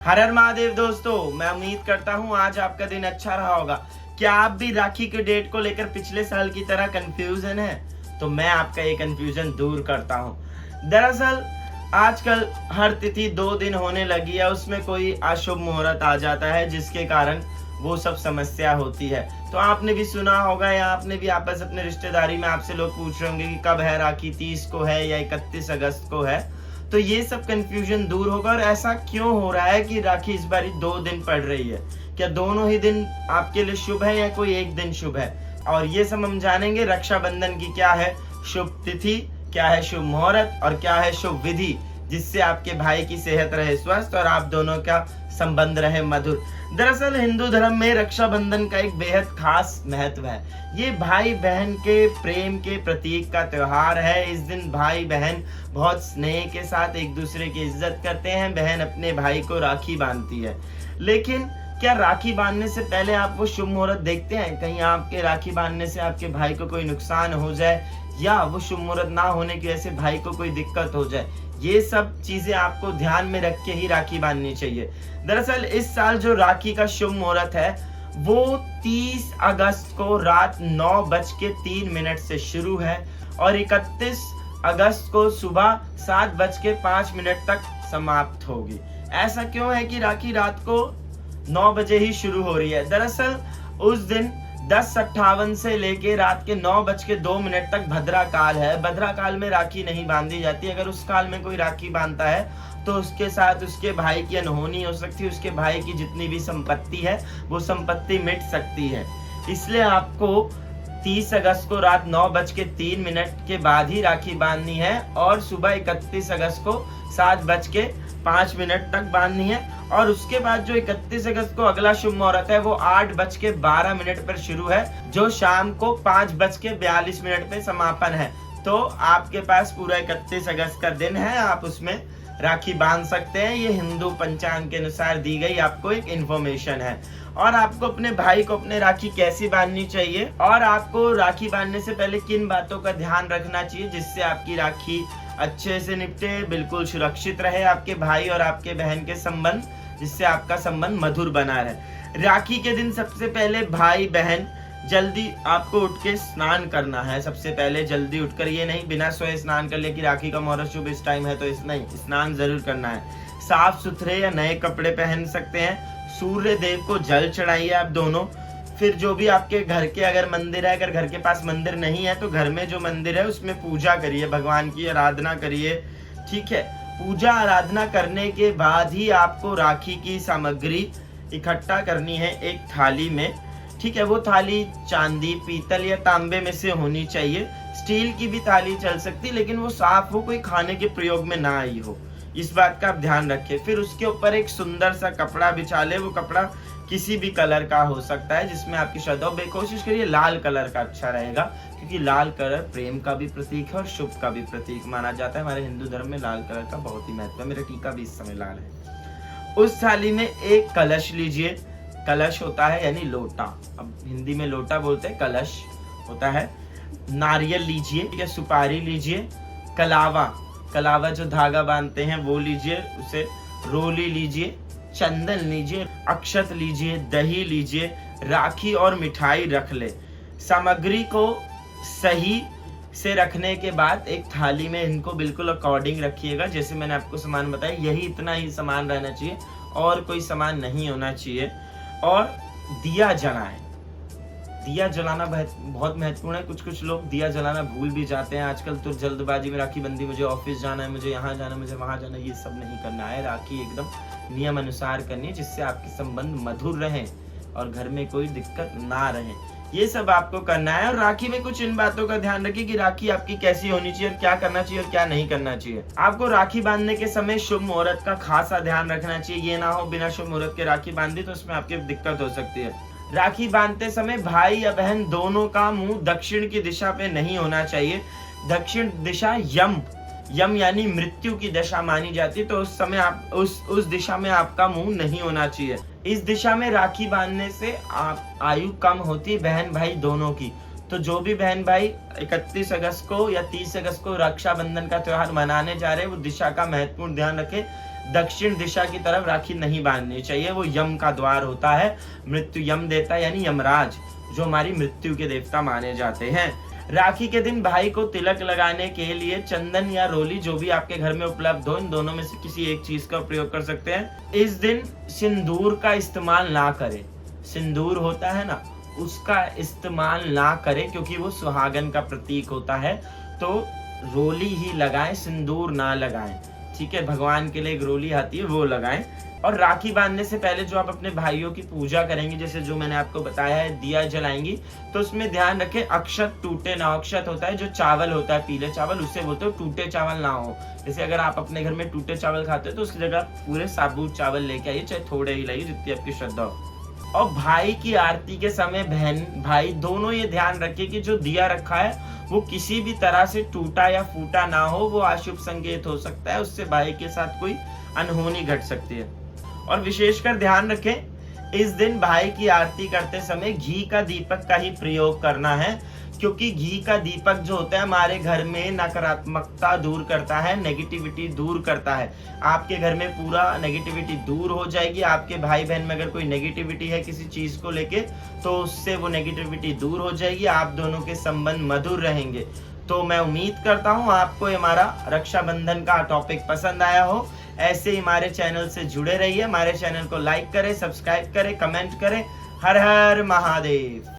हर हर महादेव दोस्तों, मैं उम्मीद करता हूँ आज आपका दिन अच्छा रहा होगा। क्या आप भी राखी के डेट को लेकर पिछले साल की तरह कंफ्यूजन है? तो मैं आपका ये कंफ्यूजन दूर करता हूँ। दरअसल आजकल हर तिथि 2 दिन होने लगी है, उसमें कोई अशुभ मुहूर्त आ जाता है जिसके कारण वो सब समस्या होती है। तो आपने भी सुना होगा या आपने भी आपस अपने रिश्तेदारी में आपसे लोग पूछ रहे होंगे कि कब है राखी, 30 को है या 31 अगस्त को है। तो ये सब कंफ्यूजन दूर होगा। और ऐसा क्यों हो रहा है कि राखी इस बार 2 दिन पड़ रही है? क्या दोनों ही दिन आपके लिए शुभ है या कोई एक दिन शुभ है? और ये सब हम जानेंगे। रक्षाबंधन की क्या है शुभ तिथि, क्या है शुभ मुहूर्त और क्या है शुभ विधि, जिससे आपके भाई की सेहत रहे स्वस्थ और आप दोनों का संबंध रहे मधुर। दरअसल हिंदू धर्म में रक्षाबंधन का एक बेहद खास महत्व है। ये भाई बहन के प्रेम के प्रतीक का त्योहार है। इस दिन भाई बहन बहुत स्नेह के साथ एक दूसरे की इज्जत करते हैं। बहन अपने भाई को राखी बांधती है। लेकिन क्या राखी बांधने से पहले आप वो शुभ मुहूर्त देखते हैं? कहीं आपके राखी बांधने से आपके भाई को कोई नुकसान हो जाए या वो शुभ मुहूर्त ना होने की वजह से भाई को कोई दिक्कत हो जाए। ये सब चीजें आपको ध्यान में रख के ही राखी बांधनी चाहिए। दरअसल इस साल जो राखी का शुभ मुहूर्त है वो 30 अगस्त को रात 9:03 से शुरू है और 31 अगस्त को सुबह 7:05 तक समाप्त होगी। ऐसा क्यों है कि राखी रात को 9 बजे ही शुरू हो रही है? दरअसल उस दिन 10:58 से लेके रात के 9:02 तक भद्रा काल है। भद्रा काल में राखी नहीं बांधी जाती। अगर उस काल में कोई राखी बांधता है तो उसके साथ उसके भाई की अनहोनी हो सकती है। उसके भाई की जितनी भी संपत्ति है वो संपत्ति मिट सकती है। इसलिए आपको 30 अगस्त को रात 9:03 के बाद ही राखी बांधनी है और सुबह 31 अगस्त को 7:05 तक बांधनी है। और उसके बाद जो 31 अगस्त को अगला शुभ मुहूर्त है वो 8:12 पर शुरू है, जो शाम को 5:42 पे समापन है। तो आपके पास पूरा 31 अगस्त का दिन है, आप उसमें राखी बांध सकते हैं। ये हिंदू पंचांग के अनुसार दी गई आपको एक इंफॉर्मेशन है। और आपको अपने भाई को अपने राखी कैसी बांधनी चाहिए और आपको राखी बांधने से पहले किन बातों का ध्यान रखना चाहिए जिससे आपकी राखी अच्छे से निपटे, बिल्कुल सुरक्षित रहे आपके भाई और आपके बहन के संबंध, जिससे आपका संबंध मधुर बना रहे। राखी के दिन सबसे पहले भाई बहन जल्दी आपको उठ के स्नान करना है। सबसे पहले जल्दी उठकर, ये नहीं बिना सोए स्नान कर ले कि राखी का मुहूर्त शुभ इस टाइम है तो इस नहीं, स्नान जरूर करना है। साफ सुथरे या नए कपड़े पहन सकते हैं। सूर्य देव को जल चढ़ाइए आप दोनों। फिर जो भी आपके घर के अगर मंदिर है, अगर घर के पास मंदिर नहीं है तो घर में जो मंदिर है उसमें पूजा करिए, भगवान की आराधना करिए। ठीक है, पूजा आराधना करने के बाद ही आपको राखी की सामग्री इकट्ठा करनी है एक थाली में। ठीक है, वो थाली चांदी, पीतल या तांबे में से होनी चाहिए। स्टील की भी थाली चल सकती, लेकिन वो साफ हो, कोई खाने के प्रयोग में ना आई हो, इस बात का आप ध्यान रखें। फिर उसके ऊपर एक सुंदर सा कपड़ा बिछा ले। वो कपड़ा किसी भी कलर का हो सकता है जिसमें आपकी श्रद्धा हो। कोशिश करिए लाल कलर का अच्छा रहेगा, क्योंकि लाल कलर प्रेम का भी प्रतीक है और शुभ का भी प्रतीक माना जाता है। हमारे हिंदू धर्म में लाल कलर का बहुत ही महत्व है। मेरा टीका भी इस समय लाल है। उस थाली में एक कलश लीजिए। कलश होता है यानी लोटा, अब हिंदी में लोटा बोलते हैं, कलश होता है। नारियल लीजिए, ठीक है, सुपारी लीजिए, कलावा जो धागा बांधते हैं वो लीजिए, उसे रोली लीजिए, चंदन लीजिए, अक्षत लीजिए, दही लीजिए, राखी और मिठाई रख ले। सामग्री को सही से रखने के बाद एक थाली में इनको बिल्कुल अकॉर्डिंग रखिएगा। जैसे मैंने आपको सामान बताया, यही इतना ही सामान रहना चाहिए और कोई सामान नहीं होना चाहिए। और दिया जलाएं। दिया जलाना बहुत महत्वपूर्ण है। कुछ लोग दिया जलाना भूल भी जाते हैं आजकल। तो जल्दबाजी में राखी बंदी, मुझे ऑफिस जाना है, मुझे यहाँ जाना है, मुझे वहां जाना है, ये सब नहीं करना है। राखी एकदम नियम अनुसार करनी है, जिससे आपके संबंध मधुर रहें और घर में कोई दिक्कत ना रहे। ये सब आपको करना है। और राखी में कुछ इन बातों का ध्यान रखिए कि राखी आपकी कैसी होनी चाहिए और क्या करना चाहिए और क्या नहीं करना चाहिए। आपको राखी बांधने के समय शुभ मुहूर्त का खासा ध्यान रखना चाहिए। ये ना हो बिना शुभ मुहूर्त के राखी बांधी तो उसमें आपकी दिक्कत हो सकती है। राखी बांधते समय भाई या बहन दोनों का मुंह दक्षिण की दिशा पे नहीं होना चाहिए। दक्षिण दिशा यम यानी मृत्यु की दिशा मानी जाती है। तो उस समय आप उस दिशा में आपका मुंह नहीं होना चाहिए। इस दिशा में राखी बांधने से आयु कम होती है बहन भाई दोनों की। तो जो भी बहन भाई 31 अगस्त को या 30 अगस्त को रक्षाबंधन का त्योहार मनाने जा रहे हैं वो दिशा का महत्वपूर्ण ध्यान रखें। दक्षिण दिशा की तरफ राखी नहीं बांधनी चाहिए, वो यम का द्वार होता है, मृत्यु यम देता है, यानी यमराज जो हमारी मृत्यु के देवता माने जाते हैं। राखी के दिन भाई को तिलक लगाने के लिए चंदन या रोली जो भी आपके घर में उपलब्ध हो, इन दोनों में से किसी एक चीज का प्रयोग कर सकते हैं। इस दिन सिंदूर का इस्तेमाल ना करें, सिंदूर होता है ना, उसका इस्तेमाल ना करें क्योंकि वो सुहागन का प्रतीक होता है। तो रोली ही लगाएं, सिंदूर ना लगाएं, ठीक है। भगवान के लिए एक रोली आती है, वो लगाएं। और राखी बांधने से पहले जो आप अपने भाइयों की पूजा करेंगे, जैसे जो मैंने आपको बताया है, दिया जलाएंगी, तो उसमें ध्यान रखें अक्षत टूटे ना। अक्षत होता है जो चावल होता है, पीले चावल, उससे बोलते हो टूटे चावल ना हो। जैसे अगर आप अपने घर में टूटे चावल खाते हो तो उसकी जगह पूरे साबुत चावल लेके आइए, चाहे थोड़े ही लाइए, जितनी आपकी श्रद्धा हो। और भाई की आरती के समय बहन भाई दोनों ये ध्यान रखें कि जो दिया रखा है वो किसी भी तरह से टूटा या फूटा ना हो, वो अशुभ संकेत हो सकता है, उससे भाई के साथ कोई अनहोनी घट सकती है। और विशेषकर ध्यान रखें इस दिन भाई की आरती करते समय घी का दीपक का ही प्रयोग करना है, क्योंकि घी का दीपक जो होता है हमारे घर में नकारात्मकता दूर करता है, नेगेटिविटी दूर करता है। आपके घर में पूरा नेगेटिविटी दूर हो जाएगी। आपके भाई बहन में अगर कोई नेगेटिविटी है किसी चीज को लेके, तो उससे वो नेगेटिविटी दूर हो जाएगी, आप दोनों के संबंध मधुर रहेंगे। तो मैं उम्मीद करता हूँ आपको हमारा रक्षाबंधन का टॉपिक पसंद आया हो। ऐसे ही हमारे चैनल से जुड़े रहिए, हमारे चैनल को लाइक करें, सब्सक्राइब करें, कमेंट करें। हर हर महादेव।